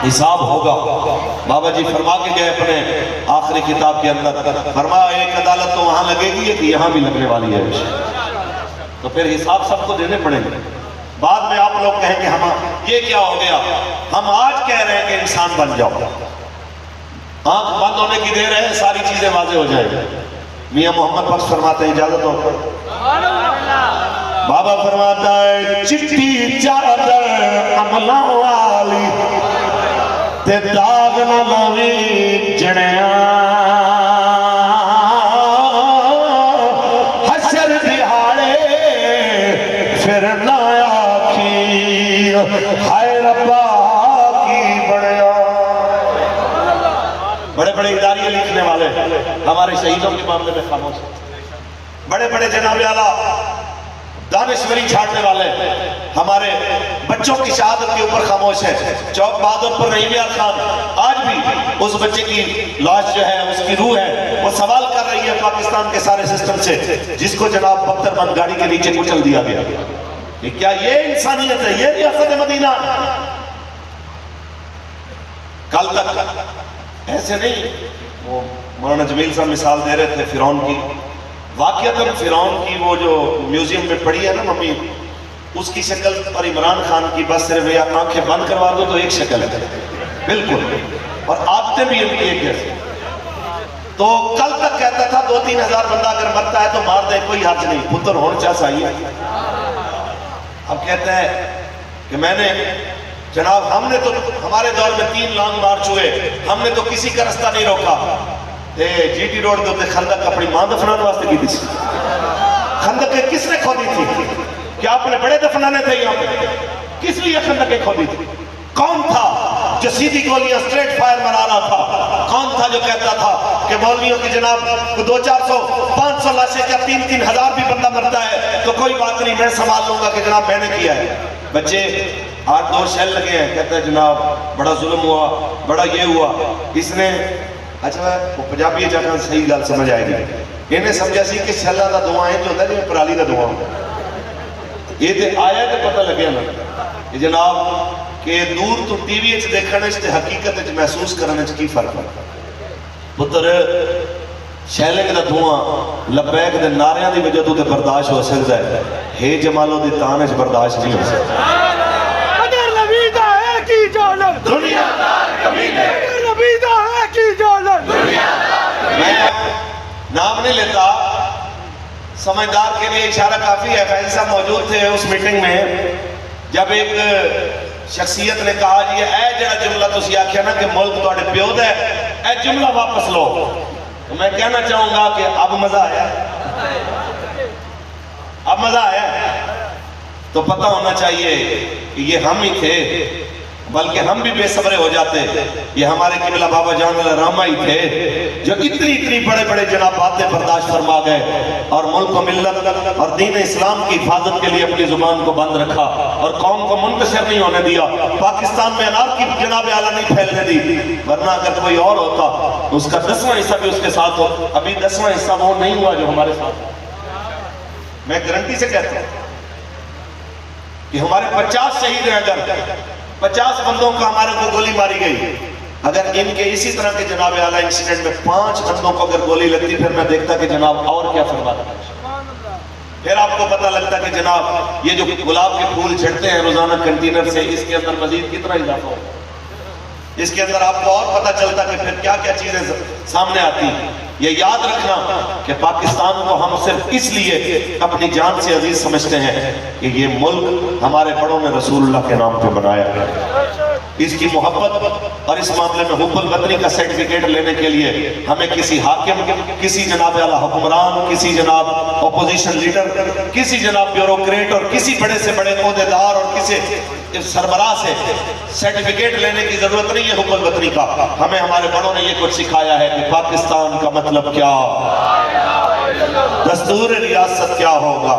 حساب ہوگا۔ بابا جی فرما کے گئے اپنے آخری کتاب کے اندر، فرمایا ایک عدالت تو وہاں لگے گی کہ یہاں بھی لگنے والی ہے، تو پھر حساب سب کو دینے پڑیں گے۔ بعد میں آپ لوگ کہیں کہ ہم یہ کیا ہو گیا، ہم آج کہہ رہے ہیں کہ انسان بن جاؤ، آنکھ بند ہونے کی دیر ہے، ساری چیزیں واضح ہو جائیں گی۔ میاں محمد بخش فرماتے ہیں، اجازت ہو؟ بابا فرماتا ہے چٹی چادر عملہ والی تے داغ نہ لاوی جڑیاں، حشر دہاڑے پھر نہ آکھی ہائے ربا کی بڑیا۔ بڑے بڑے اداریے لکھنے والے ہمارے شہیدوں کے معاملے میں خاموش ہیں، بڑے بڑے جناب اعلیٰ دانشوری چھاڑنے والے ہمارے بچوں کی شہادت کے اوپر خاموش ہے۔ چوک بہادر پر رحیم یار خان آج بھی اس بچے کی لاش جو ہے، اس کی روح ہے، وہ سوال کر رہی ہے پاکستان کے سارے سسٹم سے، جس کو جناب بختر بند گاڑی کے نیچے کچل دیا گیا۔ کہ کیا یہ انسانیت ہے؟ یہ ریاست مدینہ؟ کل تک ایسے نہیں، وہ مولانا جمیل صاحب مثال دے رہے تھے فرعون کی، واقعتاً فرعون کی وہ جو میوزیم میں پڑی ہے نا ممی، اس کی شکل اور عمران خان کی بس صرف یا آنکھیں بند کروا دو تو ایک شکل ہے بالکل، اور عادتیں بھی ان کی ایک جیسے۔ تو کل تک کہتا تھا 2-3 ہزار بندہ اگر مرتا ہے تو مار دے، کوئی حرج نہیں، پتر ہون چاہ سائی ہے۔ اب کہتا ہے کہ میں نے جناب، ہم نے تو ہمارے دور میں 3 لانگ مارچ ہوئے، ہم نے تو کسی کا رستہ نہیں روکا۔ جی ٹی روڈ کے خندق اپنی ماں دفنانے واسطے کی تھی، خندقیں کس نے کھودی تھی؟ کیا اپنے بڑے دفنانے تھے یہاں پہ؟ کس لیے خندقیں کھودی تھی؟ کون تھا جو سیدھی گولیاں سٹریٹ فائر مرا رہا تھا؟ کون تھا جو کہتا تھا کہ مولویوں کی جناب 200-400-500 لاشیں کیا 3-3 ہزار بھی بندہ مرتا ہے تو کوئی بات نہیں، میں سنبھال لوں گا کہ جناب میں نے کیا ہے۔ بچے 8-2 شیل لگے ہیں، کہتا ہے جناب بڑا ظلم ہوا، بڑا یہ ہوا، اس نے اچھا وہ پنجابی جگہ صحیح گل سمجھ آئے گی، انہیں سمجھا سی کہ شیلہ دا دعائیں جو ہوتا ہے جو پرالی دا دعا ہوتا ہے، یہ تے آیا تے پتہ لگیا نا کہ جناب کہ دور تو ٹی وی اچھ دیکھنے تے حقیقت اچھ محسوس کرنے کی فرق ہے۔ پتر شیلنگ دا دعا لبیک دے ناریاں دی وجہ تو تے برداشت ہو سکتا ہے، ہے جمالوں دی تانش برداشت نہیں ہو سکتا۔ اگر نبی دا ہے کی جالب دنیا دار کمینے، اگر نبی دا ہے کی جالب دنیا دار کمینے۔ میں نام نہیں لیتا، سمجھدار کے لیے اشارہ کافی ہے۔ فیض صاحب موجود تھے اس میٹنگ میں جب ایک شخصیت نے کہا جی اے جڑا جملہ تسی آکھیا نا کہ ملک تواڈے پیو دا ہے، اے جملہ واپس لو۔ تو میں کہنا چاہوں گا کہ اب مزہ آیا، اب مزہ آیا، تو پتہ ہونا چاہیے کہ یہ ہم ہی تھے، بلکہ ہم بھی بے صبرے ہو جاتے۔ یہ ہمارے قبلہ بابا جان الرحمہ ہی تھے جو اتنی بڑے بڑے جناب باتیں برداشت فرما گئے اور ملک و ملت اور دین اسلام کی حفاظت کے لیے اپنی زبان کو بند رکھا اور قوم کو منتشر نہیں ہونے دیا، پاکستان میں انار کی جناب اعلیٰ نہیں پھیلنے دی، ورنہ اگر کوئی اور ہوتا تو اس کا 10واں حصہ بھی اس کے ساتھ ہو۔ ابھی 10واں حصہ وہ نہیں ہوا جو ہمارے ساتھ، میں گارنٹی سے کہتا ہوں کہ ہمارے 50 شہید ہیں، اگر 50 بندوں کو ہمارے کو گولی ماری گئی، اگر ان کے اسی طرح کے جناب اعلیٰ انسیڈنٹ میں 5 بندوں کو اگر گولی لگتی پھر میں دیکھتا کہ جناب اور کیا فرماتا ہے۔ پھر آپ کو پتہ لگتا کہ جناب یہ جو گلاب کے پھول چھڑتے ہیں روزانہ کنٹینر سے، اس کے اندر مزید کتنا اضافہ ہو، اس کے اندر آپ کو اور پتہ چلتا کہ پھر کیا کیا چیزیں سامنے آتی ہیں۔ یہ یاد رکھنا کہ پاکستان کو ہم صرف اس لیے اپنی جان سے عزیز سمجھتے ہیں کہ یہ ملک ہمارے بڑوں نے رسول اللہ کے نام پہ بنایا ہے۔ اس کی محبت اور اس معاملے میں حب الوطنی کا سرٹیفکیٹ لینے کے لیے ہمیں کسی حاکم، کسی جناب اعلیٰ حکمران، کسی جناب اپوزیشن لیڈر، کسی جناب بیوروکریٹ اور کسی بڑے سے بڑے عہدیدار اور کسی سربراہ سے سرٹیفکیٹ لینے کی ضرورت نہیں ہے حب الوطنی کا۔ ہمیں ہمارے بڑوں نے یہ کچھ سکھایا ہے کہ پاکستان کا مطلب کیا، دستور ریاست کیا ہوگا۔